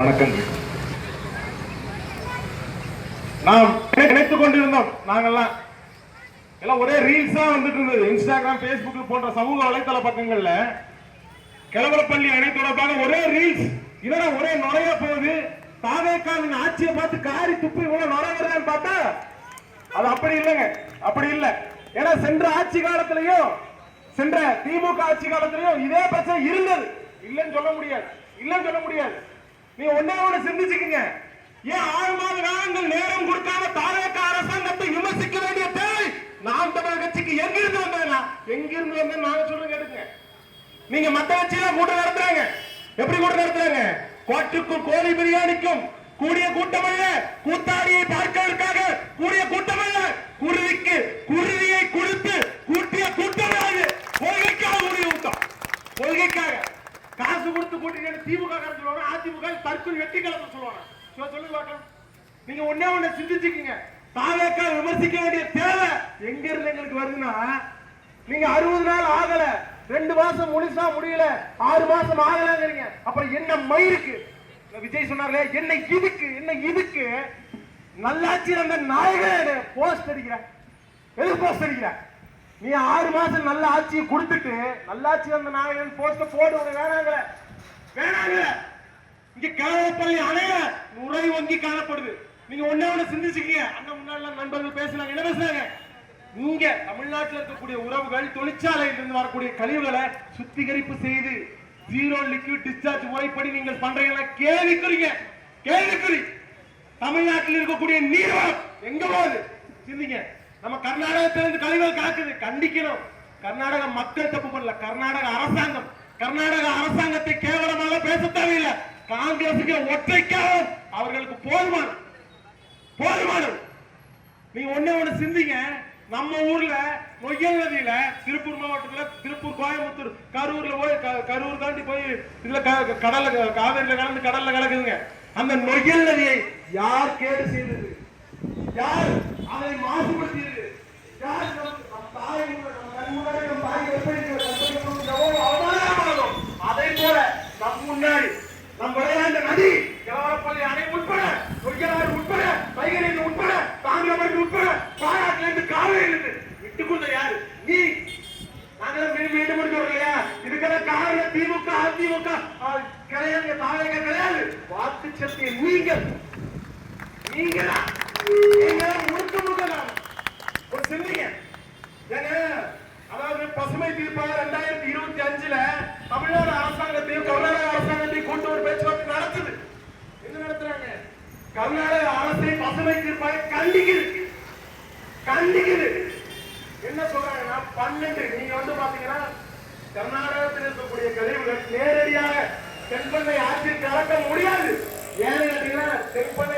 வணக்கங்கள். நாம் நினைத்துக் கொண்டிருந்தோம், நாங்கெல்லாம் எல்லாம் ஒரே ரீல்ஸா வந்துட்டு இருந்தது. இன்ஸ்டாகிராம், பேஸ்புக் போன்ற சமூக வலைதள பக்கங்கள்ல கிழவரப்பள்ளி அணை தொடர்பாக ஒரே ரீல்ஸ். இதெல்லாம் ஒரே நுழைய போகுது. தாவேக்காவின் ஆட்சியை பார்த்து காரி துப்பி இவ்வளவு நுழைகிறான்னு பார்த்தா அது அப்படி இல்லைங்க, அப்படி இல்லை. ஏன்னா சென்ற ஆட்சி காலத்திலையும், சென்ற திமுக ஆட்சி காலத்திலையும் இதே பிரச்சனை இருந்தது. இல்லைன்னு சொல்ல முடியாது, இல்லைன்னு சொல்ல முடியாது. நீ ஒன்னே ஒண்ணு சிந்திச்சுக்கீங்க. ஏன் 6 மாத காலங்கள் நேரம் கொடுக்காம தாவேக அரசாங்கத்தை விமர்சிக்க வேண்டிய தேவை நாம் தமிழர் கட்சிக்கு எங்கிருந்து வந்ததுன்னா, எங்கிருந்து வந்து நாங்க சொல்றோம் கேட்டுங்க. நீங்க மத்த கட்சியில கூட்டம் நடத்துறாங்க, எப்படி கூட்டம் நடத்துறாங்க? கோட்டுக்கும் கோழி பிரியாணிக்கும் கூடிய கூட்டம் அல்ல, கூத்தாடியை பார்ப்பதற்காக கூடிய கூட்டம் அல்ல, குருவிக்கு குருவியை கொடுத்து கூட்டிய கூட்டம் அது. கொள்கைக்காக கூடிய கூட்டம், கொள்கைக்காக காசு கொடுத்து கூட்டிட்டு திமுக சொல்லுவாங்க, அதிமுக தற்கொலை வெட்டி கலந்து சொல்லுவாங்க. சொல்லுங்க பார்க்கலாம். நீங்க ஒன்னே ஒண்ணு சிந்திச்சுக்கீங்க. தாவேக்கா விமர்சிக்க வேண்டிய தேவை எங்க இருந்து எங்களுக்கு வருதுன்னா, நீங்க 60 நாள் ஆகல, 2 மாசம் முழுசா முடியல, 6 மாசம் ஆகலங்கிறீங்க. அப்புறம் என்ன மயிருக்கு? விஜய் சொன்னார்களே, என்ன இதுக்கு, என்ன இதுக்கு நல்லாட்சி அந்த நாயகன் போஸ்ட் அடிக்கிற, எது போஸ்ட் அடிக்கிற? நீ 6 மாசம் நல்ல ஆட்சியை கொடுத்துட்டு நல்லாட்சி வந்த நாயகன் போஸ்ட போடு. வேணாங்கிற, வேணாங்கிற. இங்க கிழவரப்பள்ளி அணைய நுரை வங்கி காணப்படுது. நீங்க ஒன்னே ஒண்ணு சிந்திச்சுக்கீங்க. அண்ணன் முன்னாடி நண்பர்கள் பேசுறாங்க, என்ன பேசுறாங்க? இங்க தமிழ்நாட்டில் இருக்கக்கூடிய உறவுகள் தொழிற்சாலையில் இருந்து வரக்கூடிய கழிவுகளை சுத்திகரிப்பு செய்து ஜீரோ லிக்விட் டிஸ்சார்ஜ் முறைப்படி நீங்கள் பண்றீங்களா? கேள்விக்குறீங்க, கேள்விக்குறி. தமிழ்நாட்டில் இருக்கக்கூடிய நீர்வளம் எங்க போகுது சிந்திங்க. நம்ம கர்நாடகத்திலிருந்து கழிவுகள் காக்குது, கண்டிக்கணும். கர்நாடக மக்கள் தப்பு பண்ணல, கர்நாடக அரசாங்கம். கர்நாடக அரசாங்கத்தை கேவலமாக பேச தேவையில்லை. காங்கிரசுக்கு ஒற்றைக்காக அவர்களுக்கு போதுமானம், போதுமானம். நீங்க ஒண்ணே ஒண்ணு சிந்திங்க. நம்ம ஊர்ல நொய்யல் நதியில, திருப்பூர் மாவட்டத்துல, திருப்பூர், கோயம்புத்தூர், கரூர்ல போய், கரூர் தாண்டி போய் இதுல கடல்ல, காவிரியில கலந்து கடல்ல கலக்குதுங்க. அந்த நொய்யல் நதியை யார் கேடு செய்தது? யார் அதை மாசுபடுத்தியது? யார்? அதை போல நம் முன்னாடி நம் விளையாண்ட நதி, கிழவரப்பள்ளி அணை உட்பட, நொய்யலாறு உட்பட, வைகை உட்பட, தாமிரபரணி உட்பட, பாராட்டிலிருந்து காவிரியிலிருந்து விட்டு கொடுத்த யாரு? நீ. நாங்களும் மீண்டும் முடிஞ்சோம் இல்லையா? இதுக்கெல்லாம் காரணம் திமுக, அதிமுக கிடையாது, தாவேக கிடையாது. வாக்கு சக்தியை நீங்கள், நீங்களா, நீங்க முழுக்க முழுக்க ஒரு சிந்திங்க. அதாவது பசுமை தீர்ப்பாக 2025 தமிழ்நாடு அரசாங்கத்தையும் கர்நாடக அரசாங்கத்தையும் கொண்டு ஒரு பேச்சுவார்த்தை நடத்துது. என்ன நடத்துறாங்க? கர்நாடக அரசை பசுமை தீர்ப்பாக கண்டிக்குது, கண்டிக்குது. என்ன சொல்றாங்கன்னா, 12 நீங்க வந்து பாத்தீங்கன்னா கர்நாடகத்தில் இருக்கக்கூடிய கழிவுகள் நேரடியாக தென்பண்ணை ஆற்றில் கலக்க முடியாது. ஏன்னு கேட்டீங்கன்னா, தென்பண்ணை